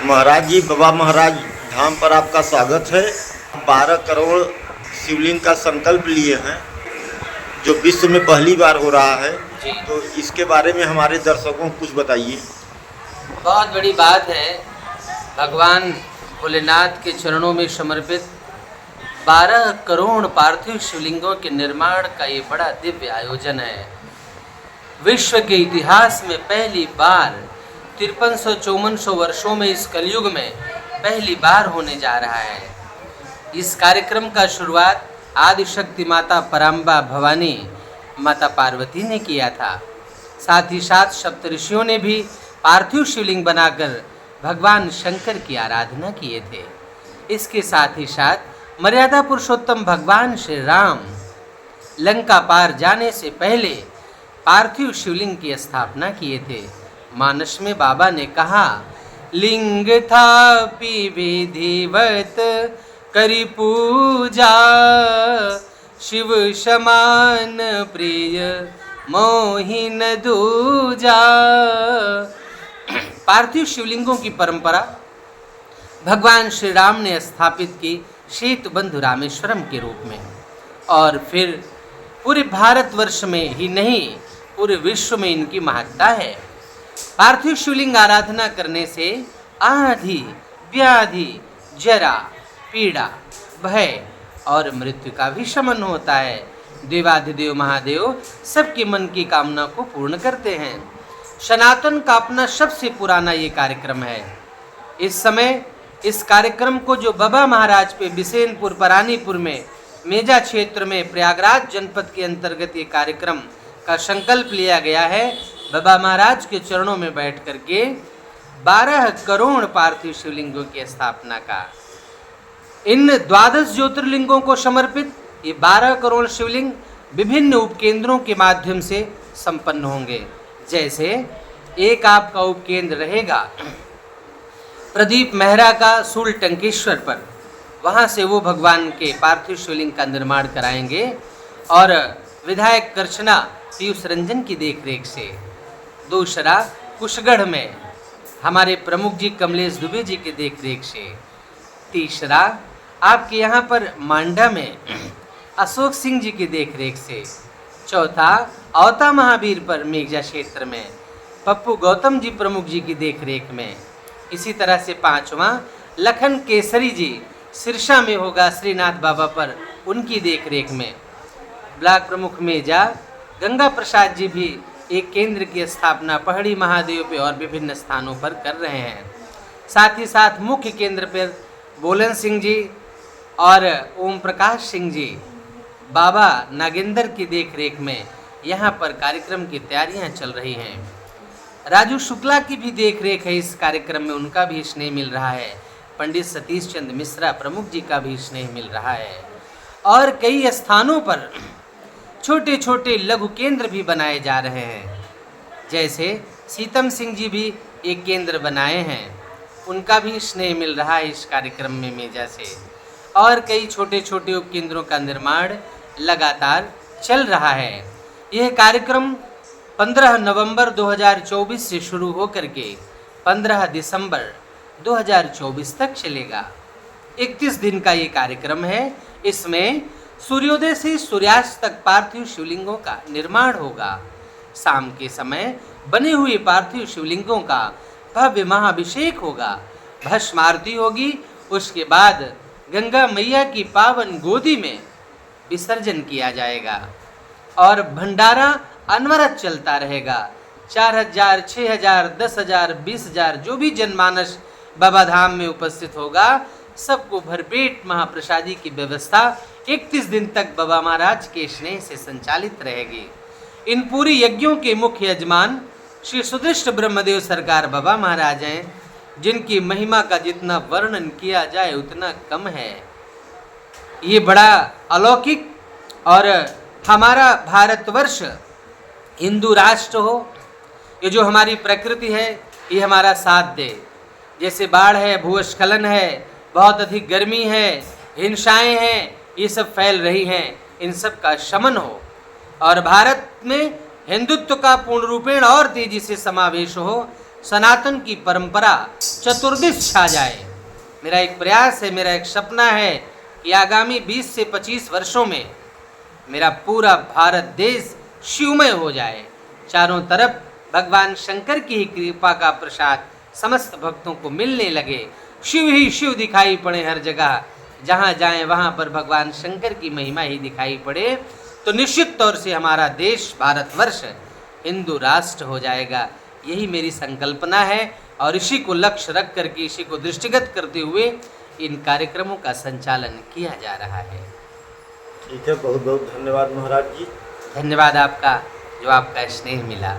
महाराज जी, बाबा महाराज धाम पर आपका स्वागत है। 12 करोड़ शिवलिंग का संकल्प लिए हैं जो विश्व में पहली बार हो रहा है जी। तो इसके बारे में हमारे दर्शकों को कुछ बताइए। बहुत बड़ी बात है। भगवान भोलेनाथ के चरणों में समर्पित 12 करोड़ पार्थिव शिवलिंगों के निर्माण का ये बड़ा दिव्य आयोजन है। विश्व के इतिहास में पहली बार 5300-5400 वर्षों में इस कलयुग में पहली बार होने जा रहा है। इस कार्यक्रम का शुरुआत आदिशक्ति माता पराम्बा भवानी माता पार्वती ने किया था। साथ ही साथ सप्तऋषियों ने भी पार्थिव शिवलिंग बनाकर भगवान शंकर की आराधना किए थे। इसके साथ ही साथ मर्यादा पुरुषोत्तम भगवान श्री राम लंका पार जाने से पहले पार्थिव शिवलिंग की स्थापना किए थे। मानस में बाबा ने कहा, लिंग था विधिवत करी पूजा, शिव समान प्रिय मोहिन दूजा। पार्थिव शिवलिंगों की परंपरा भगवान श्री राम ने स्थापित की सेतुबंधु रामेश्वरम के रूप में, और फिर पूरे भारतवर्ष में ही नहीं पूरे विश्व में इनकी महत्ता है। पार्थिव शिवलिंग आराधना करने से आधि व्याधि जरा पीड़ा भय और मृत्यु का भी शमन होता है। देवाधिदेव महादेव सबके मन की कामना को पूर्ण करते हैं। सनातन का अपना सबसे पुराना ये कार्यक्रम है। इस समय इस कार्यक्रम को जो बाबा महाराज पे बिसेनपुर परानीपुर में मेजा क्षेत्र में प्रयागराज जनपद के अंतर्गत ये कार्यक्रम का संकल्प लिया गया है, बाबा महाराज के चरणों में बैठ करके 12 करोड़ पार्थिव शिवलिंगों की स्थापना का। इन 12 ज्योतिर्लिंगों को समर्पित ये 12 करोड़ शिवलिंग विभिन्न उपकेंद्रों के माध्यम से संपन्न होंगे। जैसे एक आपका उपकेंद्र रहेगा प्रदीप मेहरा का सूल टंकेश्वर पर, वहाँ से वो भगवान के पार्थिव शिवलिंग का निर्माण कराएंगे, और विधायक कर्चना पीयूष रंजन की देखरेख से। दूसरा कुशगढ़ में हमारे प्रमुख जी कमलेश दुबे जी की देखरेख से। तीसरा आपके यहाँ पर मांडा में अशोक सिंह जी की देखरेख से। चौथा औता महावीर पर मेघजा क्षेत्र में पप्पू गौतम जी प्रमुख जी की देखरेख में। इसी तरह से पांचवा लखन केसरी जी सिरसा में होगा श्रीनाथ बाबा पर, उनकी देखरेख में। ब्लॉक प्रमुख मेजा गंगा प्रसाद जी भी एक केंद्र की स्थापना पहाड़ी महादेव पे और विभिन्न स्थानों पर कर रहे हैं। साथ ही साथ मुख्य केंद्र पर बोलन सिंह जी और ओम प्रकाश सिंह जी बाबा नागेंद्र की देखरेख में यहाँ पर कार्यक्रम की तैयारियाँ चल रही हैं। राजू शुक्ला की भी देखरेख है इस कार्यक्रम में, उनका भी स्नेह मिल रहा है। पंडित सतीश चंद्र मिश्रा प्रमुख जी का भी स्नेह मिल रहा है। और कई स्थानों पर छोटे छोटे लघु केंद्र भी बनाए जा रहे हैं। जैसे सीतम सिंह जी भी एक केंद्र बनाए हैं, उनका भी स्नेह मिल रहा है इस कार्यक्रम में मेजा से। और कई छोटे छोटे उपकेंद्रों का निर्माण लगातार चल रहा है। यह कार्यक्रम 15 नवंबर 2024 से शुरू होकर के 15 दिसंबर 2024 तक चलेगा। 31 दिन का ये कार्यक्रम है। इसमें सूर्योदय से सूर्यास्त तक पार्थिव शिवलिंगों का निर्माण होगा। शाम के समय बने हुए पार्थिव शिवलिंगों का भव्य महाअभिषेक होगा, भस्म आरती होगी। उसके बाद गंगा मैया की पावन गोदी में विसर्जन किया जाएगा और भंडारा अनवरत चलता रहेगा। 4000, 6000, 10,000, 20,000 जो भी जनमानस बाबा धाम में उपस्थित होगा, सबको भरपेट महाप्रसादी की व्यवस्था 31 दिन तक बाबा महाराज के स्नेह से संचालित रहेगी। इन पूरी यज्ञों के मुख्य यजमान श्री सुदृष्ट ब्रह्मदेव सरकार बाबा महाराज हैं, जिनकी महिमा का जितना वर्णन किया जाए उतना कम है। ये बड़ा अलौकिक, और हमारा भारतवर्ष हिंदू राष्ट्र हो, ये जो हमारी प्रकृति है ये हमारा साथ दे। जैसे बाढ़ है, भूस्खलन है, बहुत अधिक गर्मी है, हिंसाएं हैं, ये सब फैल रही हैं, इन सब का शमन हो, और भारत में हिंदुत्व का पूर्ण रूपेण और तेजी से समावेश हो, सनातन की परंपरा चतुर्दिश छा जाए। मेरा एक प्रयास है, मेरा एक सपना है कि आगामी 20 से 25 वर्षों में मेरा पूरा भारत देश शिवमय हो जाए। चारों तरफ भगवान शंकर की ही कृपा का प्रसाद समस्त भक्तों को मिलने लगे, शिव ही शिव दिखाई पड़े हर जगह, जहाँ जाएं वहाँ पर भगवान शंकर की महिमा ही दिखाई पड़े, तो निश्चित तौर से हमारा देश भारतवर्ष हिंदू राष्ट्र हो जाएगा। यही मेरी संकल्पना है और इसी को लक्ष्य रख करके, इसी को दृष्टिगत करते हुए इन कार्यक्रमों का संचालन किया जा रहा है। ठीक है, बहुत बहुत धन्यवाद महाराज जी। धन्यवाद आपका, जो आपका स्नेह मिला।